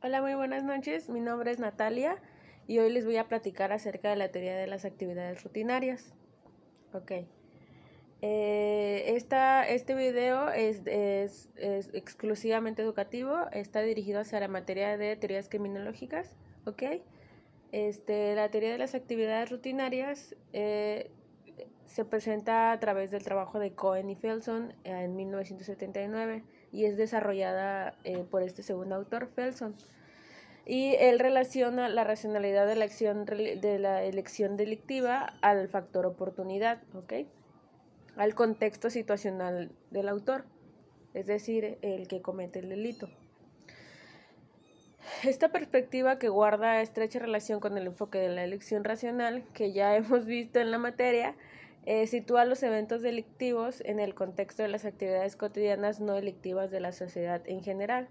Hola, muy buenas noches. Mi nombre es Natalia y hoy les voy a platicar acerca de la teoría de las actividades rutinarias. Ok. Este video es exclusivamente educativo, está dirigido hacia la materia de teorías criminológicas. Ok. La teoría de las actividades rutinarias se presenta a través del trabajo de Cohen y Felson en 1979 y es desarrollada por este segundo autor, Felson. Y él relaciona la racionalidad de la elección delictiva al factor oportunidad, ¿ok? Al contexto situacional del autor, es decir, el que comete el delito. Esta perspectiva, que guarda estrecha relación con el enfoque de la elección racional que ya hemos visto en la materia, sitúa los eventos delictivos en el contexto de las actividades cotidianas no delictivas de la sociedad en general,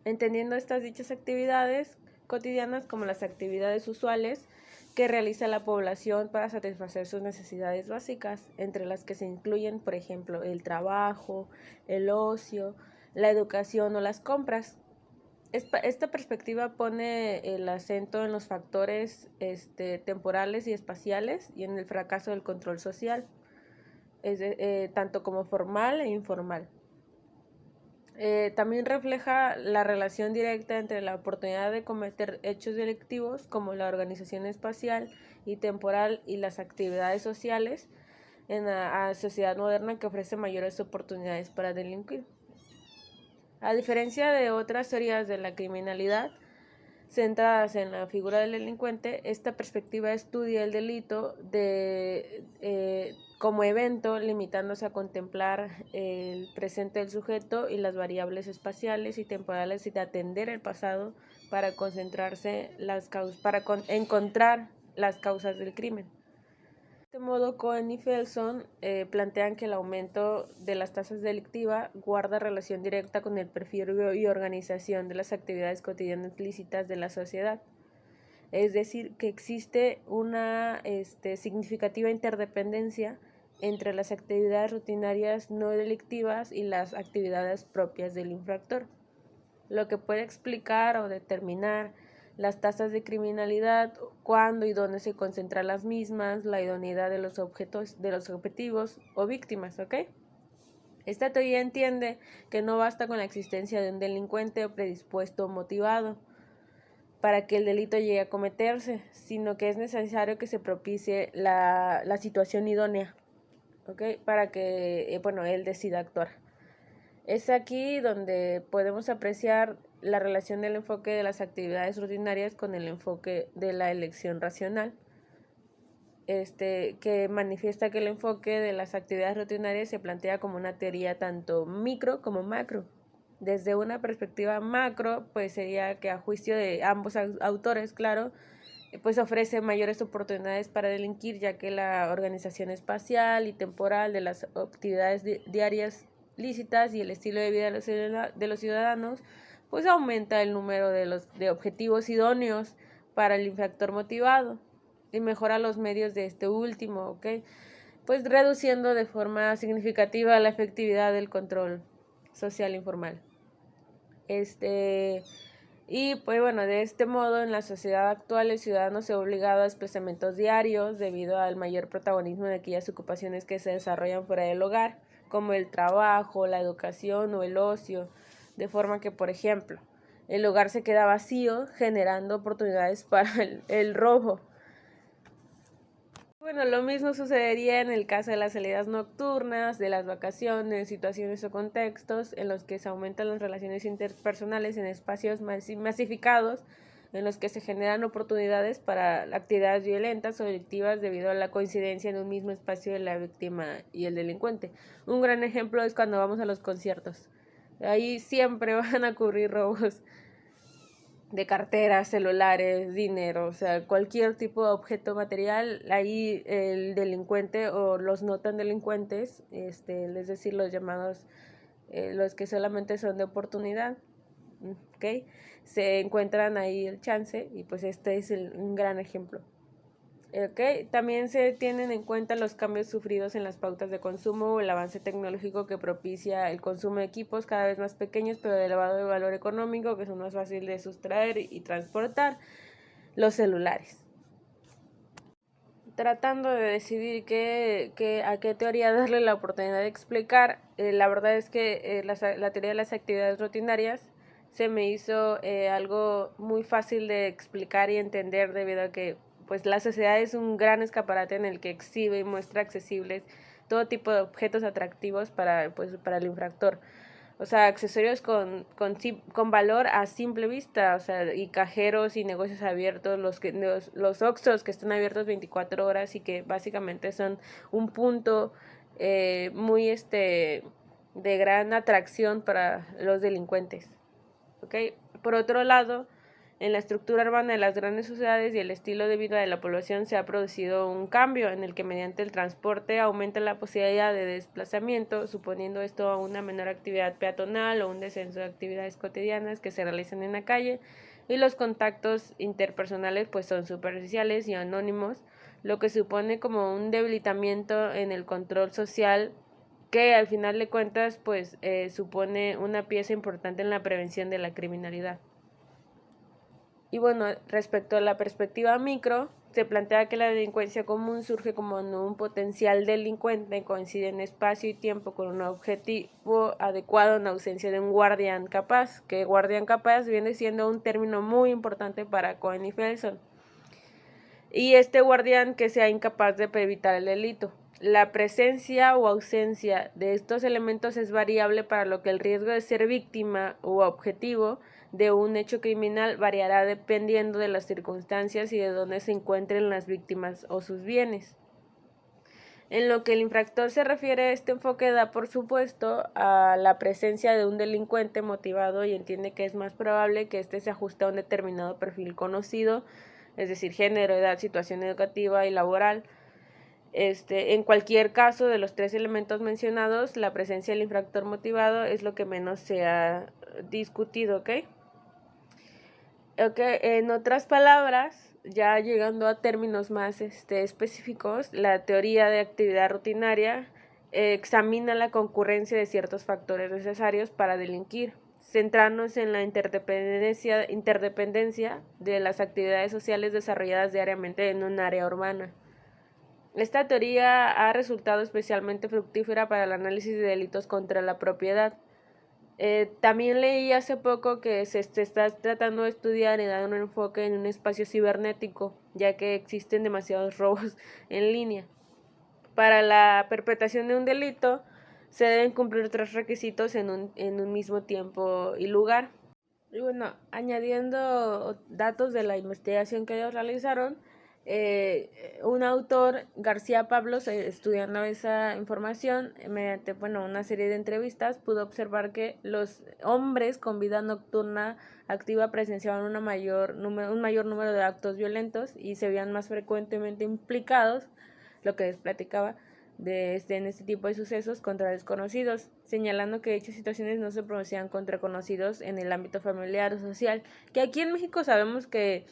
entendiendo estas dichas actividades cotidianas como las actividades usuales que realiza la población para satisfacer sus necesidades básicas, entre las que se incluyen, por ejemplo, el trabajo, el ocio, la educación o las compras. Esta perspectiva pone el acento en los factores temporales y espaciales y en el fracaso del control social, tanto como formal e informal. También refleja la relación directa entre la oportunidad de cometer hechos delictivos como la organización espacial y temporal y las actividades sociales en la sociedad moderna, que ofrece mayores oportunidades para delinquir. A diferencia de otras teorías de la criminalidad centradas en la figura del delincuente, esta perspectiva estudia el delito como evento, limitándose a contemplar el presente del sujeto y las variables espaciales y temporales y de atender el pasado para encontrar las causas del crimen. De este modo, Cohen y Felson plantean que el aumento de las tasas delictivas guarda relación directa con el perfil y organización de las actividades cotidianas lícitas de la sociedad. Es decir, que existe una significativa interdependencia entre las actividades rutinarias no delictivas y las actividades propias del infractor, lo que puede explicar o determinar las tasas de criminalidad, cuándo y dónde se concentran las mismas, la idoneidad de los objetivos o víctimas, ¿ok? Esta teoría entiende que no basta con la existencia de un delincuente predispuesto o motivado para que el delito llegue a cometerse, sino que es necesario que se propicie la situación idónea, ¿ok? Para que él decida actuar. Es aquí donde podemos apreciar la relación del enfoque de las actividades rutinarias con el enfoque de la elección racional, que manifiesta que el enfoque de las actividades rutinarias se plantea como una teoría tanto micro como macro. Desde una perspectiva macro, pues sería que, a juicio de ambos autores, claro, pues ofrece mayores oportunidades para delinquir, ya que la organización espacial y temporal de las actividades diarias lícitas y el estilo de vida de los ciudadanos, pues aumenta el número de objetivos idóneos para el infractor motivado y mejora los medios de este último, ¿ok? Pues reduciendo de forma significativa la efectividad del control social informal. Y pues bueno, de este modo, en la sociedad actual, el ciudadano se ve obligado a desplazamientos diarios debido al mayor protagonismo de aquellas ocupaciones que se desarrollan fuera del hogar, como el trabajo, la educación o el ocio, de forma que, por ejemplo, el hogar se queda vacío, generando oportunidades para el robo. Bueno, lo mismo sucedería en el caso de las salidas nocturnas, de las vacaciones, situaciones o contextos en los que se aumentan las relaciones interpersonales en espacios masificados, en los que se generan oportunidades para actividades violentas o delictivas debido a la coincidencia en un mismo espacio de la víctima y el delincuente. Un gran ejemplo es cuando vamos a los conciertos. Ahí siempre van a ocurrir robos de carteras, celulares, dinero, o sea, cualquier tipo de objeto material. Ahí el delincuente o los no tan delincuentes, es decir, los llamados, los que solamente son de oportunidad, ¿ok? Se encuentran ahí el chance y pues este es un gran ejemplo. También se tienen en cuenta los cambios sufridos en las pautas de consumo o el avance tecnológico que propicia el consumo de equipos cada vez más pequeños pero de elevado valor económico, que son más fáciles de sustraer y transportar, los celulares. Tratando de decidir a qué teoría darle la oportunidad de explicar, la verdad es que la teoría de las actividades rutinarias se me hizo algo muy fácil de explicar y entender, debido a que pues la sociedad es un gran escaparate en el que exhibe y muestra accesibles todo tipo de objetos atractivos para el infractor. O sea, accesorios con valor a simple vista, o sea, y cajeros y negocios abiertos, los Oxxos que están abiertos 24 horas y que básicamente son un punto muy de gran atracción para los delincuentes. Por otro lado, en la estructura urbana de las grandes ciudades y el estilo de vida de la población se ha producido un cambio en el que mediante el transporte aumenta la posibilidad de desplazamiento, suponiendo esto una menor actividad peatonal o un descenso de actividades cotidianas que se realizan en la calle, y los contactos interpersonales pues son superficiales y anónimos, lo que supone como un debilitamiento en el control social, que al final de cuentas pues supone una pieza importante en la prevención de la criminalidad. Y bueno, respecto a la perspectiva micro, se plantea que la delincuencia común surge como cuando un potencial delincuente coincide en espacio y tiempo con un objetivo adecuado en ausencia de un guardián capaz, que guardián capaz viene siendo un término muy importante para Cohen y Felson. Y este guardián que sea incapaz de evitar el delito. La presencia o ausencia de estos elementos es variable, para lo que el riesgo de ser víctima u objetivo de un hecho criminal variará dependiendo de las circunstancias y de dónde se encuentren las víctimas o sus bienes. En lo que el infractor se refiere, este enfoque da por supuesto a la presencia de un delincuente motivado y entiende que es más probable que éste se ajuste a un determinado perfil conocido, es decir, género, edad, situación educativa y laboral. En cualquier caso de los tres elementos mencionados, la presencia del infractor motivado es lo que menos se ha discutido, ¿ok? En otras palabras, ya llegando a términos más específicos, la teoría de actividad rutinaria examina la concurrencia de ciertos factores necesarios para delinquir, centrándose en la interdependencia de las actividades sociales desarrolladas diariamente en un área urbana. Esta teoría ha resultado especialmente fructífera para el análisis de delitos contra la propiedad. También leí hace poco que se está tratando de estudiar y dar un enfoque en un espacio cibernético, ya que existen demasiados robos en línea. Para la perpetración de un delito se deben cumplir 3 requisitos en un mismo tiempo y lugar. Y bueno, añadiendo datos de la investigación que ellos realizaron, un autor, García Pablos, estudiando esa información mediante una serie de entrevistas, pudo observar que los hombres con vida nocturna activa presenciaban un mayor número de actos violentos y se veían más frecuentemente implicados, lo que les platicaba, en este tipo de sucesos contra desconocidos, señalando que dichas situaciones no se producían contra conocidos en el ámbito familiar o social, que aquí en México sabemos que,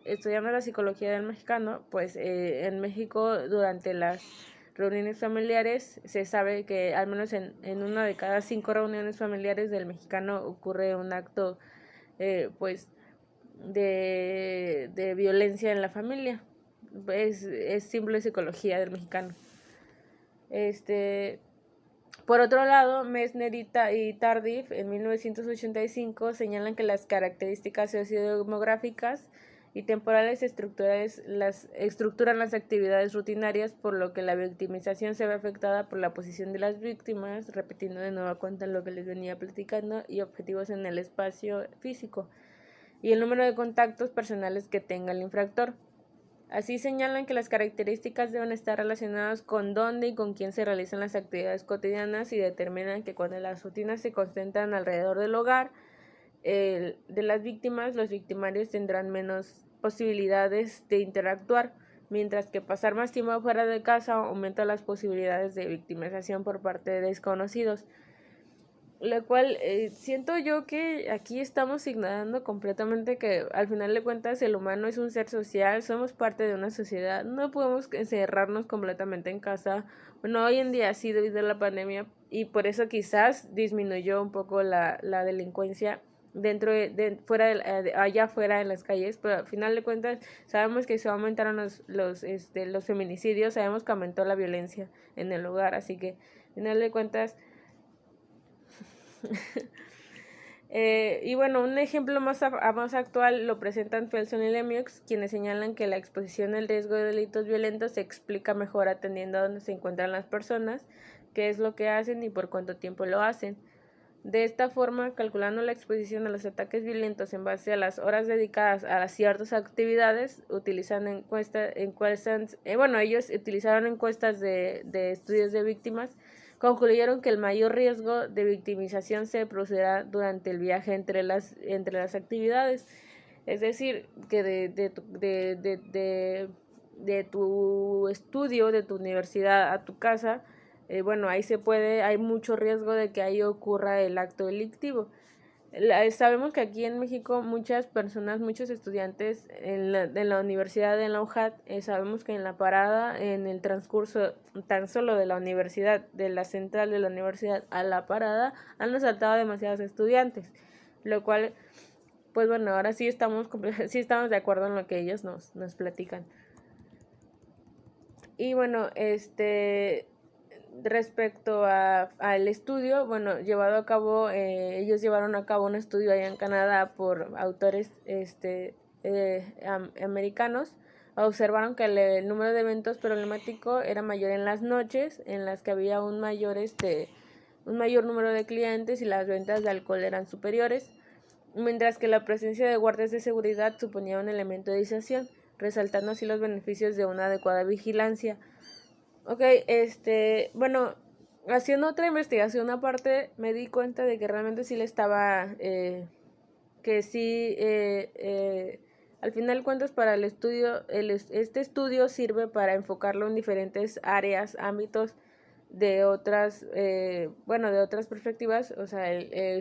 estudiando la psicología del mexicano, en México durante las reuniones familiares se sabe que al menos en una de cada 5 reuniones familiares del mexicano ocurre un acto de violencia en la familia. Es simple psicología del mexicano. Por otro lado, Messner y Tardif en 1985 señalan que las características sociodemográficas y temporales estructuran las actividades rutinarias, por lo que la victimización se ve afectada por la posición de las víctimas, repitiendo de nueva cuenta lo que les venía platicando, y objetivos en el espacio físico, y el número de contactos personales que tenga el infractor. Así señalan que las características deben estar relacionadas con dónde y con quién se realizan las actividades cotidianas, y determinan que cuando las rutinas se concentran alrededor del hogar de las víctimas, los victimarios tendrán menos posibilidades de interactuar, mientras que pasar más tiempo fuera de casa aumenta las posibilidades de victimización por parte de desconocidos. lo cual siento yo que aquí estamos ignorando completamente que al final de cuentas el humano es un ser social, somos parte de una sociedad, no podemos encerrarnos completamente en casa. Bueno, hoy en día sí debido a la pandemia y por eso quizás disminuyó un poco la delincuencia dentro fuera allá afuera en las calles, pero al final de cuentas sabemos que se aumentaron los feminicidios, sabemos que aumentó la violencia en el hogar, así que al final de cuentas y bueno, un ejemplo más actual lo presentan Felson y Lemieux, quienes señalan que la exposición al riesgo de delitos violentos se explica mejor atendiendo a dónde se encuentran las personas, qué es lo que hacen y por cuánto tiempo lo hacen. De esta forma, calculando la exposición a los ataques violentos en base a las horas dedicadas a ciertas actividades, ellos utilizaron encuestas de estudios de víctimas, concluyeron que el mayor riesgo de victimización se producirá durante el viaje entre las actividades. Es decir, que de tu estudio, de tu universidad a tu casa, bueno, hay mucho riesgo de que ahí ocurra el acto delictivo. Sabemos que aquí en México muchas personas, muchos estudiantes en la universidad, en la UJAT, sabemos que en la parada, en el transcurso tan solo de la universidad, de la central de la universidad a la parada, han asaltado a demasiados estudiantes, lo cual, pues bueno, ahora sí estamos de acuerdo en lo que ellos nos platican. Y bueno, respecto al estudio, bueno, ellos llevaron a cabo un estudio allá en Canadá por autores americanos. Observaron que el número de eventos problemáticos era mayor en las noches, en las que había un mayor número de clientes y las ventas de alcohol eran superiores, mientras que la presencia de guardias de seguridad suponía un elemento de disuasión, resaltando así los beneficios de una adecuada vigilancia. Ok, bueno, haciendo otra investigación aparte, me di cuenta de que realmente sí le estaba, que sí, al final cuentas para el estudio, este estudio sirve para enfocarlo en diferentes áreas, ámbitos de otras, de otras perspectivas, o sea,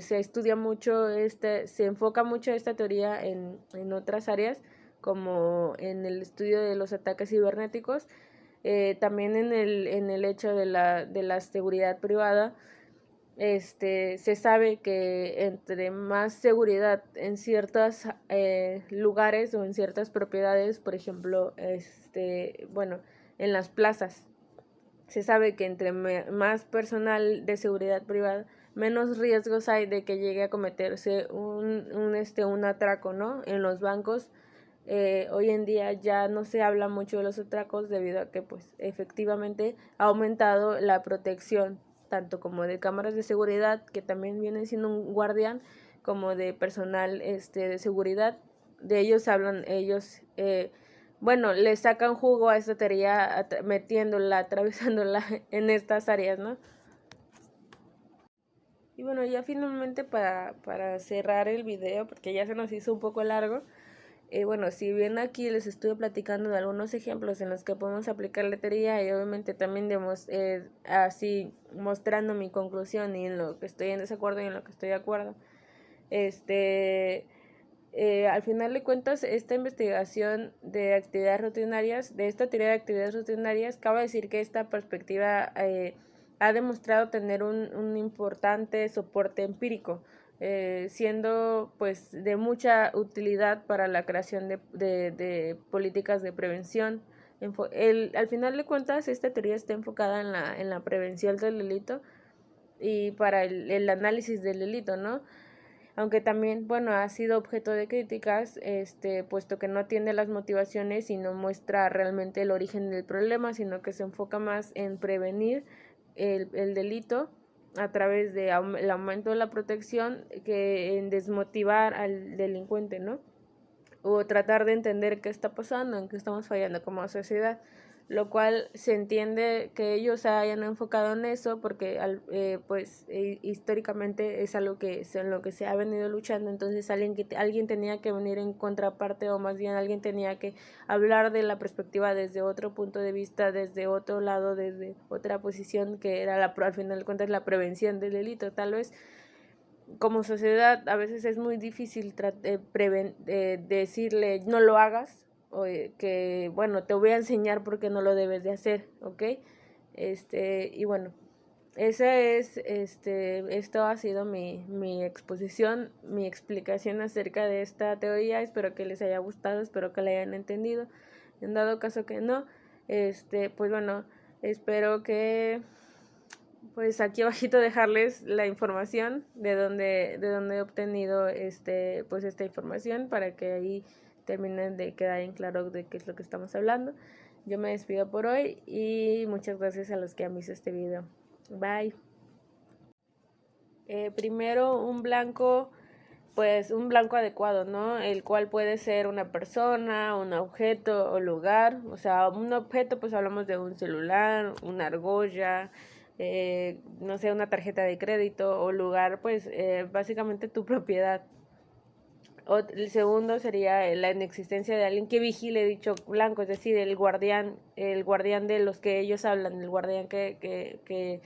se estudia mucho, se enfoca mucho esta teoría en otras áreas, como en el estudio de los ataques cibernéticos, también en el hecho de la seguridad privada. Se sabe que entre más seguridad en ciertos lugares o en ciertas propiedades, por ejemplo, en las plazas, se sabe que entre más personal de seguridad privada, menos riesgos hay de que llegue a cometerse un atraco, ¿no? En los bancos, hoy en día ya no se habla mucho de los atracos debido a que pues efectivamente ha aumentado la protección tanto como de cámaras de seguridad, que también vienen siendo un guardián, como de personal de seguridad. De ellos hablan, le sacan jugo a esta teoría metiéndola, atravesándola en estas áreas, ¿no? Y bueno, ya finalmente para cerrar el video, porque ya se nos hizo un poco largo, bueno, si bien aquí les estuve platicando de algunos ejemplos en los que podemos aplicar la teoría y obviamente también así mostrando mi conclusión y en lo que estoy en desacuerdo y en lo que estoy de acuerdo, al final de cuentas, esta investigación de actividades rutinarias, de esta teoría de actividades rutinarias, cabe decir que esta perspectiva ha demostrado tener un importante soporte empírico, siendo pues de mucha utilidad para la creación de políticas de prevención. Al final de cuentas, esta teoría está enfocada en la prevención del delito y para el análisis del delito, ¿no? Aunque también, bueno, ha sido objeto de críticas, puesto que no atiende las motivaciones y no muestra realmente el origen del problema, sino que se enfoca más en prevenir el delito a través de el aumento de la protección que en desmotivar al delincuente, ¿no? O tratar de entender qué está pasando, en qué estamos fallando como sociedad, lo cual se entiende que ellos se hayan enfocado en eso porque históricamente es algo en lo que se ha venido luchando. Entonces alguien tenía que venir en contraparte, o más bien alguien tenía que hablar de la perspectiva desde otro punto de vista, desde otro lado, desde otra posición, que era al final de cuentas la prevención del delito tal vez. como sociedad a veces es muy difícil decirle no lo hagas, o que bueno, te voy a enseñar porque no lo debes de hacer, ¿ok? Y bueno, esto ha sido mi exposición, mi explicación acerca de esta teoría. Espero que les haya gustado, espero que la hayan entendido. En dado caso que no, pues bueno, espero que pues aquí abajito dejarles la información de dónde he obtenido pues esta información, para que ahí terminen de quedar en claro de qué es lo que estamos hablando. Yo me despido por hoy y muchas gracias a los que han visto este video. Bye. Primero, un blanco adecuado, ¿no? El cual puede ser una persona, un objeto o lugar. O sea, un objeto, pues hablamos de un celular, una argolla, no sé, una tarjeta de crédito, o lugar, pues básicamente tu propiedad. El segundo sería la inexistencia de alguien que vigile dicho blanco, es decir, el guardián de los que ellos hablan, el guardián que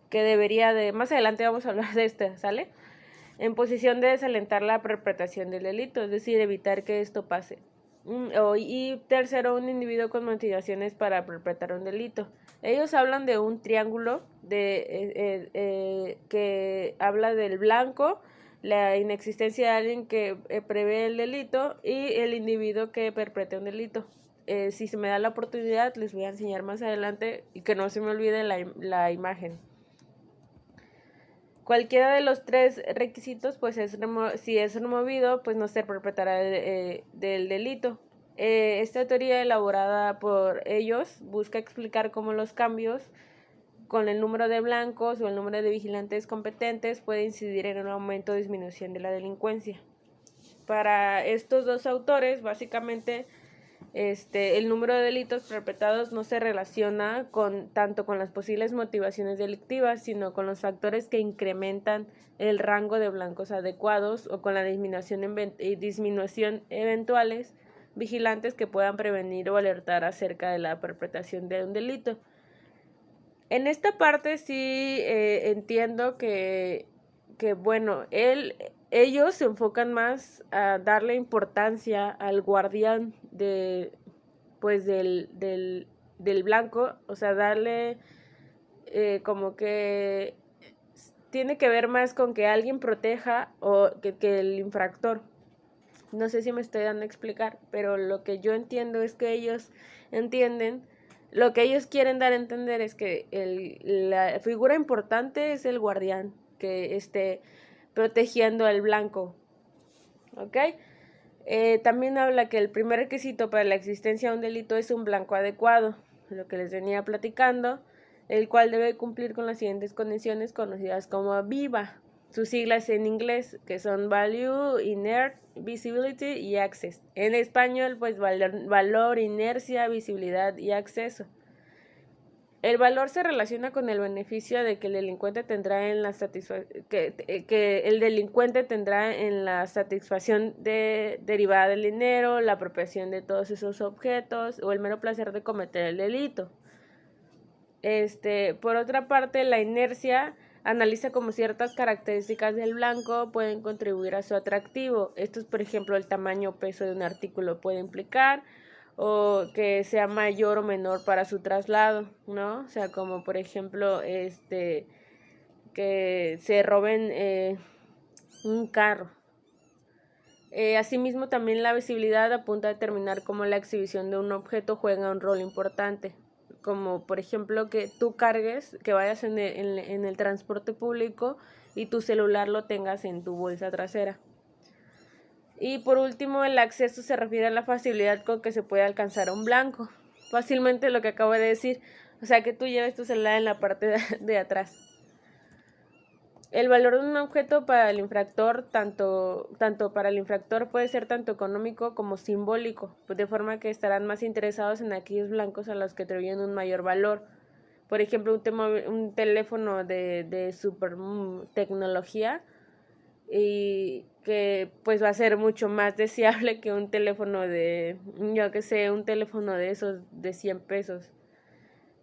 debería de... Más adelante vamos a hablar de esto, ¿sale? En posición de desalentar la perpetración del delito, es decir, evitar que esto pase. Y tercero, un individuo con motivaciones para perpetrar un delito. Ellos hablan de un triángulo que habla del blanco, la inexistencia de alguien que prevé el delito y el individuo que perpetra un delito. Si se me da la oportunidad, les voy a enseñar más adelante, y que no se me olvide la imagen. Cualquiera de los tres requisitos, pues si es removido, pues no se perpetrará del delito. Esta teoría, elaborada por ellos, busca explicar cómo los cambios con el número de blancos o el número de vigilantes competentes puede incidir en un aumento o disminución de la delincuencia. Para estos dos autores, básicamente, el número de delitos perpetrados no se relaciona tanto con las posibles motivaciones delictivas, sino con los factores que incrementan el rango de blancos adecuados, o con la disminución eventuales vigilantes que puedan prevenir o alertar acerca de la perpetración de un delito. En esta parte sí entiendo que bueno, ellos se enfocan más a darle importancia al guardián pues del blanco, o sea, darle como que tiene que ver más con que alguien proteja o que el infractor. No sé si me estoy dando a explicar, pero lo que yo entiendo es que ellos entienden, lo que ellos quieren dar a entender es que la figura importante es el guardián que esté protegiendo al blanco, ¿ok? También habla que el primer requisito para la existencia de un delito es un blanco adecuado, lo que les venía platicando, el cual debe cumplir con las siguientes condiciones conocidas como VIVA, sus siglas en inglés, que son Value, Inert, Visibility y Access. En español, pues valor, inercia, visibilidad y acceso. El valor se relaciona con el beneficio de que el delincuente tendrá en la satisfacción derivada del dinero, la apropiación de todos esos objetos o el mero placer de cometer el delito. Por otra parte, la inercia analiza cómo ciertas características del blanco pueden contribuir a su atractivo. Estos, por ejemplo, el tamaño o peso de un artículo puede implicar, o que sea mayor o menor para su traslado, ¿no? O sea, como por ejemplo, que se roben un carro. Asimismo, también la visibilidad apunta a determinar cómo la exhibición de un objeto juega un rol importante, como por ejemplo que tú cargues, que vayas en el transporte público y tu celular lo tengas en tu bolsa trasera. Y por último, el acceso se refiere a la facilidad con que se puede alcanzar un blanco. Fácilmente, lo que acabo de decir, o sea, que tú lleves tu celular en la parte de atrás. El valor de un objeto para el infractor, tanto para el infractor, puede ser tanto económico como simbólico, de forma que estarán más interesados en aquellos blancos a los que atribuyen un mayor valor. Por ejemplo, un teléfono de super tecnología, y que pues va a ser mucho más deseable que un teléfono un teléfono de esos de 100 pesos.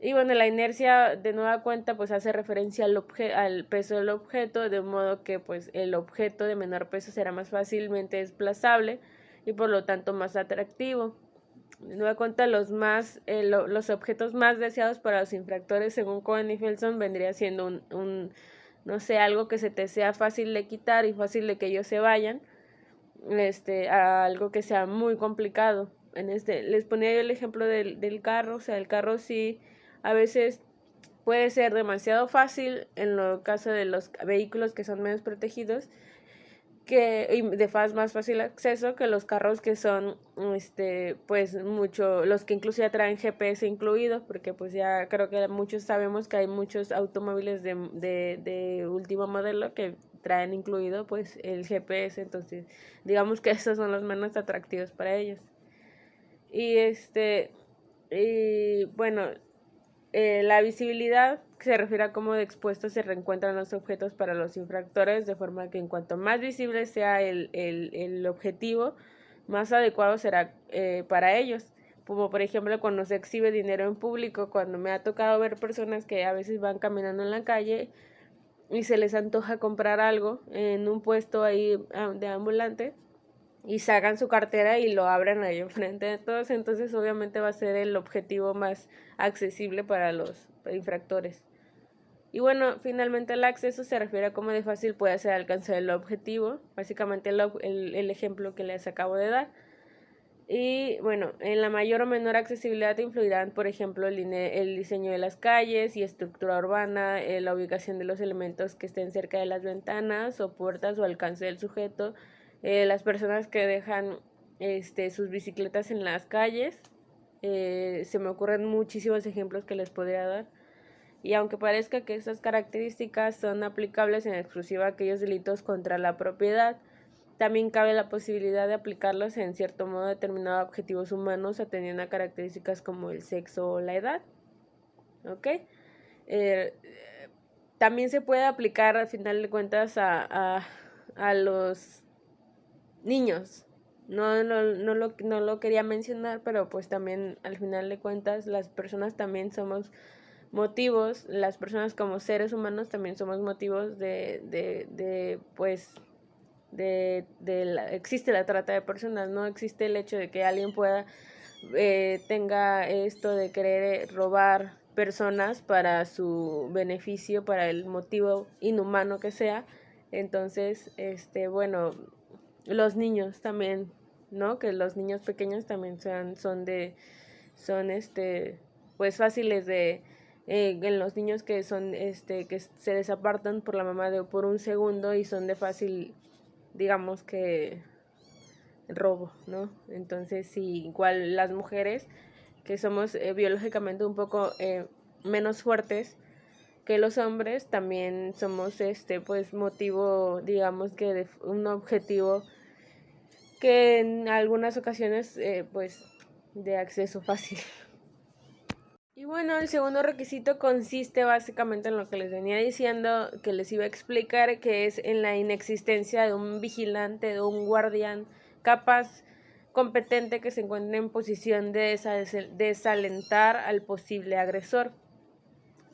Y bueno, la inercia de nueva cuenta pues hace referencia al peso del objeto, de modo que pues el objeto de menor peso será más fácilmente desplazable y por lo tanto más atractivo. De nueva cuenta, los objetos más deseados para los infractores, según Cohen y Felson, vendría siendo no sé, algo que se te sea fácil de quitar y fácil de que ellos se vayan, a algo que sea muy complicado. Les ponía yo el ejemplo del carro, o sea, el carro sí a veces puede ser demasiado fácil en el caso de los vehículos que son menos protegidos, y de más fácil acceso que los carros que son pues mucho, los que incluso ya traen GPS incluido, porque pues ya creo que muchos sabemos que hay muchos automóviles de último modelo que traen incluido pues el GPS, entonces digamos que esos son los menos atractivos para ellos. Y bueno, la visibilidad se refiere a cómo de expuestos se reencuentran los objetos para los infractores, de forma que en cuanto más visible sea el objetivo, más adecuado será para ellos. Como por ejemplo cuando se exhibe dinero en público, cuando me ha tocado ver personas que a veces van caminando en la calle y se les antoja comprar algo en un puesto ahí de ambulante y sacan su cartera y lo abren ahí enfrente de todos, entonces obviamente va a ser el objetivo más accesible para los infractores. Y bueno, finalmente el acceso se refiere a cómo de fácil puede ser alcanzar el objetivo, básicamente el ejemplo que les acabo de dar. Y bueno, en la mayor o menor accesibilidad influirán, por ejemplo, el diseño de las calles y estructura urbana, la ubicación de los elementos que estén cerca de las ventanas o puertas o alcance del sujeto, las personas que dejan sus bicicletas en las calles. Se me ocurren muchísimos ejemplos que les podría dar. Y aunque parezca que estas características son aplicables en exclusiva a aquellos delitos contra la propiedad, también cabe la posibilidad de aplicarlos en cierto modo determinado a objetivos humanos atendiendo a características como el sexo o la edad. ¿Ok? Eh, También se puede aplicar al final de cuentas a los niños. No lo quería mencionar, pero pues también al final de cuentas las personas también somos motivos, las personas como seres humanos también somos motivos existe la trata de personas, no existe el hecho de que alguien tenga esto de querer robar personas para su beneficio, para el motivo inhumano que sea. Entonces, bueno, los niños también, ¿no? Que los niños pequeños también son pues fáciles en los niños que son, que se desapartan por la mamá por un segundo y son de fácil, digamos que robo, ¿no? Entonces, sí, igual las mujeres que somos biológicamente un poco menos fuertes que los hombres, también somos pues motivo, digamos que de un objetivo que en algunas ocasiones pues de acceso fácil. Y bueno, el segundo requisito consiste básicamente en lo que les venía diciendo, que les iba a explicar, que es en la inexistencia de un vigilante, de un guardián capaz, competente, que se encuentre en posición de desalentar al posible agresor.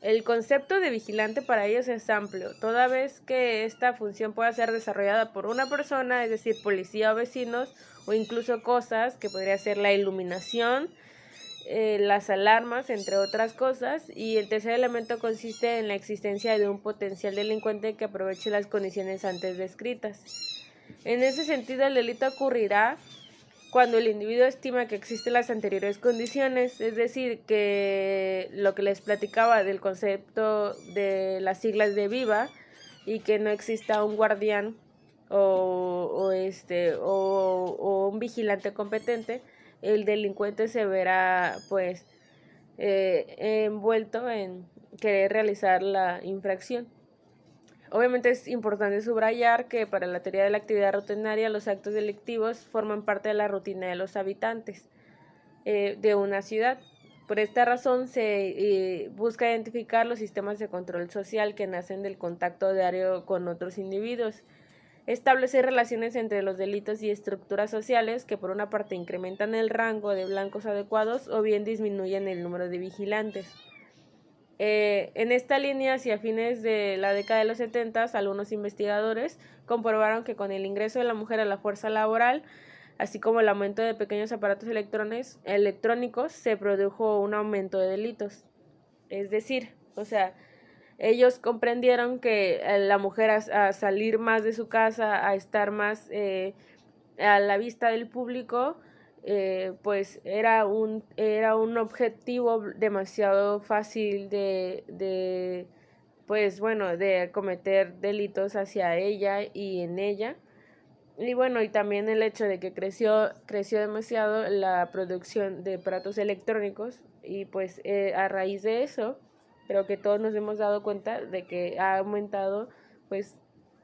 El concepto de vigilante para ellos es amplio, toda vez que esta función pueda ser desarrollada por una persona, es decir, policía o vecinos, o incluso cosas, que podría ser la iluminación, las alarmas, entre otras cosas. Y el tercer elemento consiste en la existencia de un potencial delincuente que aproveche las condiciones antes descritas. En ese sentido, el delito ocurrirá cuando el individuo estima que existen las anteriores condiciones, es decir, que lo que les platicaba del concepto de las siglas de viva y que no exista un guardián o un vigilante competente, el delincuente se verá pues envuelto en querer realizar la infracción. Obviamente es importante subrayar que para la teoría de la actividad rutinaria los actos delictivos forman parte de la rutina de los habitantes de una ciudad. Por esta razón se busca identificar los sistemas de control social que nacen del contacto diario con otros individuos, establecer relaciones entre los delitos y estructuras sociales que por una parte incrementan el rango de blancos adecuados o bien disminuyen el número de vigilantes. En esta línea, hacia fines de la década de los 70, algunos investigadores comprobaron que con el ingreso de la mujer a la fuerza laboral, así como el aumento de pequeños aparatos electrónicos, se produjo un aumento de delitos. Es decir, o sea, ellos comprendieron que la mujer a salir más de su casa, a estar más a la vista del público, pues era un objetivo demasiado fácil pues bueno, de cometer delitos hacia ella y en ella. Y bueno, y también el hecho de que creció demasiado la producción de aparatos electrónicos, y pues a raíz de eso, creo que todos nos hemos dado cuenta de que ha aumentado pues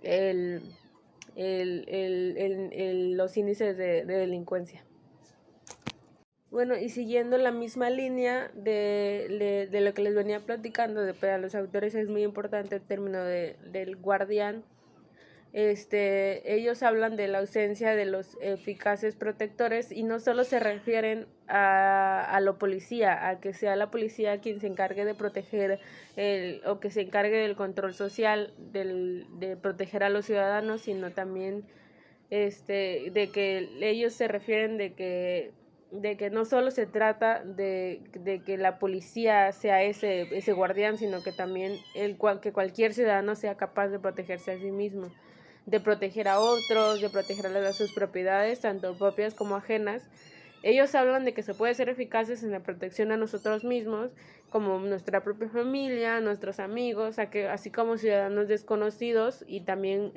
el, los índices de delincuencia. Bueno, y siguiendo la misma línea de lo que les venía platicando, para los autores es muy importante el término del guardián. Ellos hablan de la ausencia de los eficaces protectores, y no solo se refieren a lo policía, a que sea la policía quien se encargue de proteger o que se encargue del control social, de proteger a los ciudadanos, sino también de que ellos se refieren de que no solo se trata de que la policía sea ese guardián, sino que también que cualquier ciudadano sea capaz de protegerse a sí mismo, de proteger a otros, de proteger a sus propiedades, tanto propias como ajenas. Ellos hablan de que se puede ser eficaces en la protección a nosotros mismos, como nuestra propia familia, nuestros amigos, así como ciudadanos desconocidos, y también,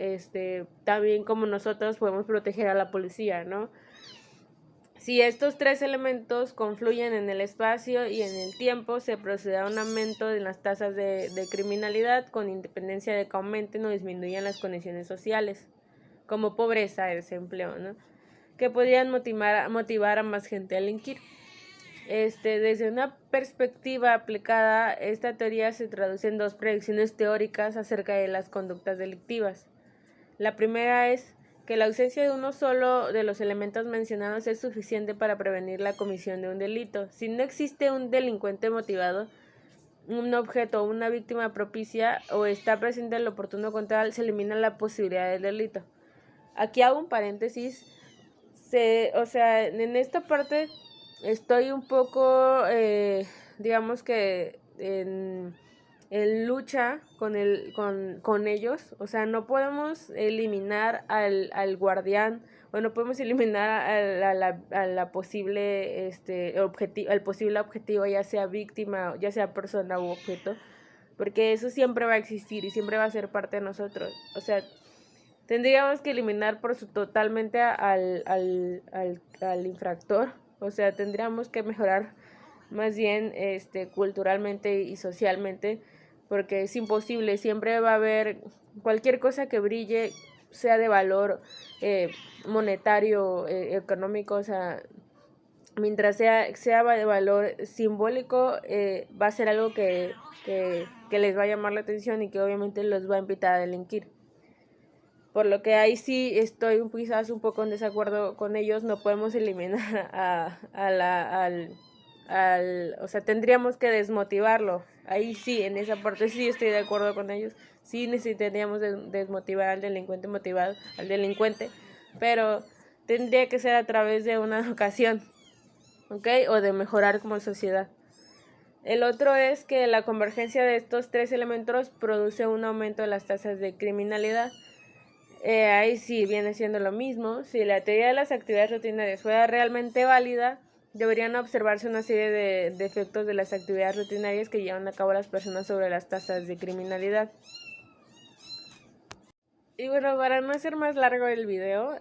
también como nosotros podemos proteger a la policía, ¿no? Si estos tres elementos confluyen en el espacio y en el tiempo, se procede a un aumento de las tasas de criminalidad, con independencia de que aumenten o disminuyan las condiciones sociales, como pobreza, desempleo, ¿no?, que podrían motivar a más gente a delinquir. Desde una perspectiva aplicada, esta teoría se traduce en dos predicciones teóricas acerca de las conductas delictivas. La primera es que la ausencia de uno solo de los elementos mencionados es suficiente para prevenir la comisión de un delito. Si no existe un delincuente motivado, un objeto o una víctima propicia, o está presente el oportuno control, se elimina la posibilidad del delito. Aquí hago un paréntesis. En esta parte estoy un poco, digamos que en lucha con ellos. O sea, no podemos eliminar al guardián, o no podemos eliminar a la posible al posible objetivo, ya sea víctima, ya sea persona u objeto, porque eso siempre va a existir y siempre va a ser parte de nosotros. O sea, tendríamos que eliminar totalmente al infractor. O sea, tendríamos que mejorar más bien culturalmente y socialmente, porque es imposible. Siempre va a haber cualquier cosa que brille, sea de valor monetario, económico, o sea, mientras sea de valor simbólico, va a ser algo que les va a llamar la atención y que obviamente los va a invitar a delinquir. Por lo que ahí sí estoy quizás un poco en desacuerdo con ellos. No podemos eliminar o sea, tendríamos que desmotivarlo. Ahí sí, en esa parte sí estoy de acuerdo con ellos. Sí necesitaríamos desmotivar al delincuente pero tendría que ser a través de una educación, ¿ok? O de mejorar como sociedad. El otro es que la convergencia de estos tres elementos produce un aumento de las tasas de criminalidad. Ahí sí viene siendo lo mismo. Si la teoría de las actividades rutinarias fuera realmente válida, deberían observarse una serie de efectos de las actividades rutinarias que llevan a cabo las personas sobre las tasas de criminalidad. Y bueno, para no hacer más largo el video,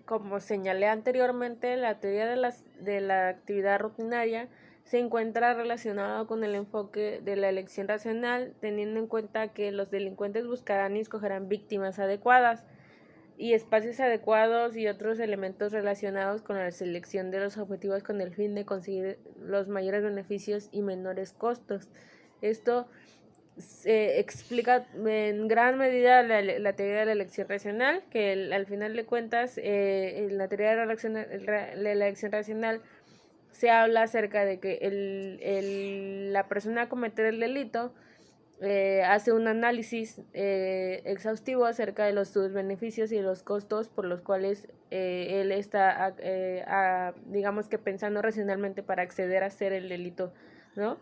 como señalé anteriormente, la teoría de la actividad rutinaria se encuentra relacionada con el enfoque de la elección racional, teniendo en cuenta que los delincuentes buscarán y escogerán víctimas adecuadas y espacios adecuados y otros elementos relacionados con la selección de los objetivos con el fin de conseguir los mayores beneficios y menores costos. Esto se explica en gran medida la teoría de la elección racional, que al final de cuentas, en la teoría de la elección racional se habla acerca de que la persona a cometer el delito hace un análisis exhaustivo acerca de sus beneficios y los costos por los cuales él está, digamos que pensando racionalmente para acceder a hacer el delito, ¿no?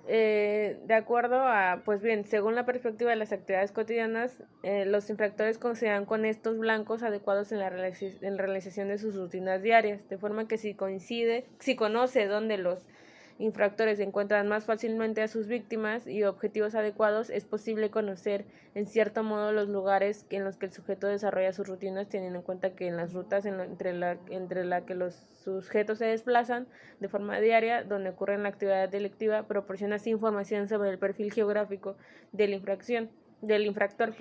De acuerdo a, pues bien, según la perspectiva de las actividades cotidianas, los infractores consideran con estos blancos adecuados en la realización de sus rutinas diarias, de forma que si conoce dónde los infractores encuentran más fácilmente a sus víctimas y objetivos adecuados, es posible conocer en cierto modo los lugares en los que el sujeto desarrolla sus rutinas, teniendo en cuenta que en las rutas entre la que los sujetos se desplazan de forma diaria, donde ocurre la actividad delictiva, proporciona así información sobre el perfil geográfico del infractor.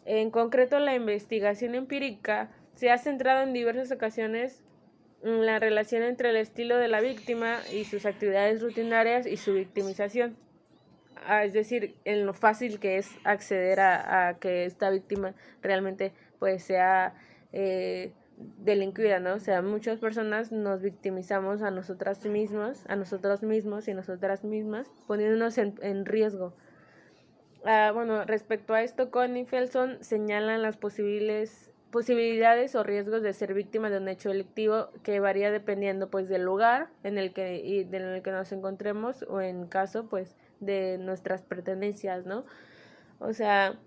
En concreto, la investigación empírica se ha centrado en diversas ocasiones la relación entre el estilo de la víctima y sus actividades rutinarias y su victimización, es decir, en lo fácil que es acceder a que esta víctima realmente pues sea delinquida, ¿no? O sea, muchas personas nos victimizamos a nosotros mismos y nosotras mismas, poniéndonos en riesgo. Bueno, respecto a esto, Cohen y Felson señalan las posibilidades o riesgos de ser víctima de un hecho delictivo que varía dependiendo pues del lugar en el que nos encontremos o en caso pues de nuestras pertenencias, ¿no? O sea,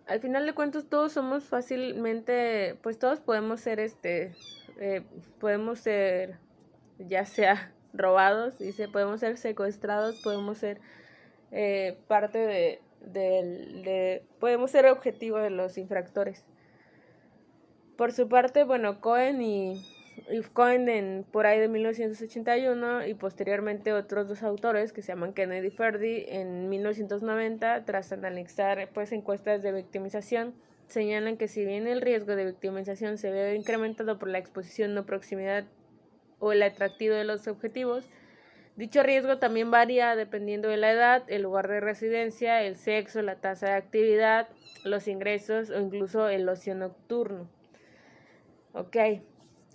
al final de cuentas todos somos fácilmente, pues todos podemos ser podemos ser ya sea robados, podemos ser secuestrados, podemos ser podemos ser objetivo de los infractores. Por su parte, bueno, Cohen por ahí de 1981 y posteriormente otros dos autores que se llaman Kennedy y Ferdi en 1990, tras analizar pues encuestas de victimización, señalan que si bien el riesgo de victimización se ve incrementado por la exposición o proximidad o el atractivo de los objetivos, dicho riesgo también varía dependiendo de la edad, el lugar de residencia, el sexo, la tasa de actividad, los ingresos o incluso el ocio nocturno. Ok,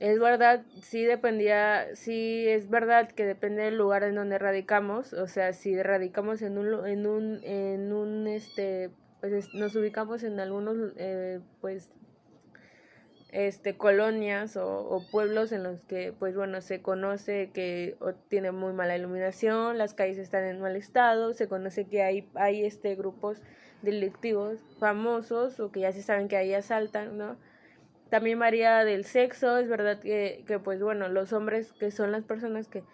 es verdad, sí es verdad que depende del lugar en donde radicamos, o sea, si radicamos pues nos ubicamos en algunos, pues, colonias o pueblos en los que, pues bueno, se conoce que tiene muy mala iluminación, las calles están en mal estado, se conoce que hay grupos delictivos famosos o que ya se saben que ahí asaltan, ¿no? También varía del sexo, es verdad que pues bueno, los hombres, que son las personas que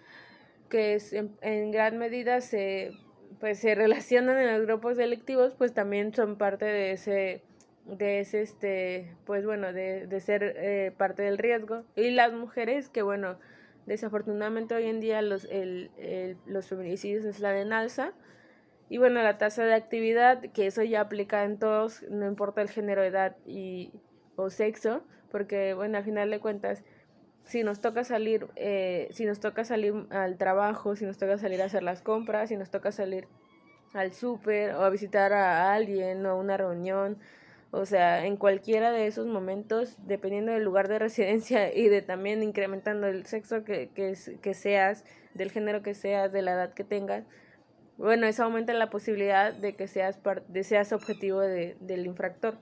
en gran medida se relacionan en los grupos delictivos, pues también son parte de ese pues bueno, de ser parte del riesgo. Y las mujeres, que bueno, desafortunadamente hoy en día los feminicidios están en alza. Y bueno, la tasa de actividad, que eso ya aplica en todos, no importa el género, edad o sexo, porque bueno, al final de cuentas, si nos toca salir al trabajo, si nos toca salir a hacer las compras, si nos toca salir al súper o a visitar a alguien o a una reunión, o sea, en cualquiera de esos momentos, dependiendo del lugar de residencia y de también incrementando el sexo que seas, del género que seas, de la edad que tengas, bueno, eso aumenta la posibilidad de que seas objetivo del infractor.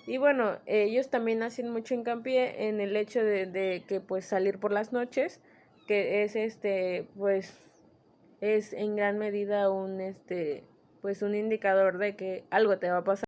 Y bueno, ellos también hacen mucho hincapié en el hecho de que pues salir por las noches, que es pues es en gran medida un un indicador de que algo te va a pasar.